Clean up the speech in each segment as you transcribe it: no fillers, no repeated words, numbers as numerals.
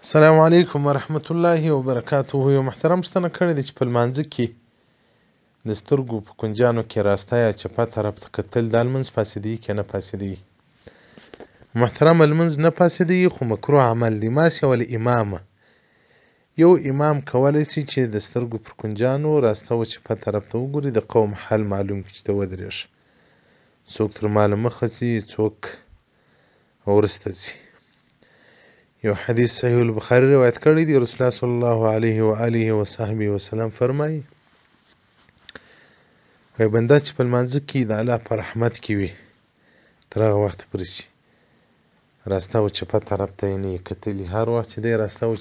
السلام علیکم ورحمت الله وبرکاته. یو محترم ستنه کړی دی چې په لمانځه کې د سترګو په کنجانو کې راسته یا چپه طرف ته کتل دا لمونځ فاسدوي که نه فاسدوي؟ محترم لمونځ نه فاسدوي خو مکروه عمل دی. ماسې ول امامه یو امام کولی شي چې د سترګو پر کنجانو راسته و چپه طرف ته وګوري، د قوم حل معلوم کړي چې ته ودرېږه، څوک تر ماله مخه ځي څوک وروسته ځي. یو حدیث صحیح البخاری روایت کړی دی، رسول الله صلی الله علیه و آله و صحبه وسلم فرمایي وای بنده چې په لمانځه کې د الله په رحمت کې وي تر هغه وخت پورې چې راسته او چپه طرف ته یې نه یې کتلي، هر وخت چې دی راسته او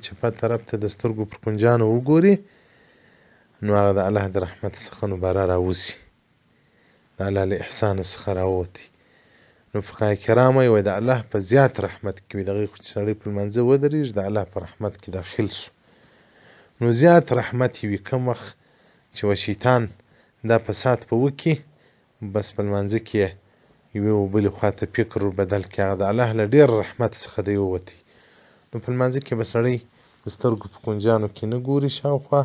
چپه طرف ته د سترګو پر کنجانو وګوري نو هغه د الله د رحمت څخه نو بره راوځي، د الله له احسان څخه راووتی. نو فقهای کرام وایي د الله په زیات رحمت کې وي، دغه خو چې سړی په لمانځه ودرېږي د الله په رحمت کې داخل سو نو زیات رحمت یې وي. کم وخت چې و شیطان دا فساد په وکړي بس په لمانځه کې یوې و بلې خوا ته فکر بدل کړي، هغه د الله له ډېر رحمت څخه دی ووتی. نو په لمانځه کې به سړی د سترګو په کنجانو کې نه ګوري شاوخوا،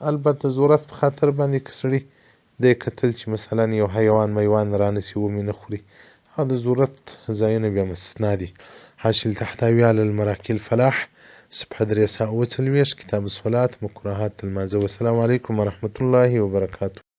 البته ضرورت په خاطر باندې که سړي دی کتل چې مثلا یو حیوان میوان رانسي ومې نه خوري، هغه د ضرورت ځایونه بیا مستثنا دي. حاصل تحتوي علی المراکل فلاح صفحه 340 کتاب الصلات مکروهات المانځه. والسلام علیکم ورحمة الله وبرکاته.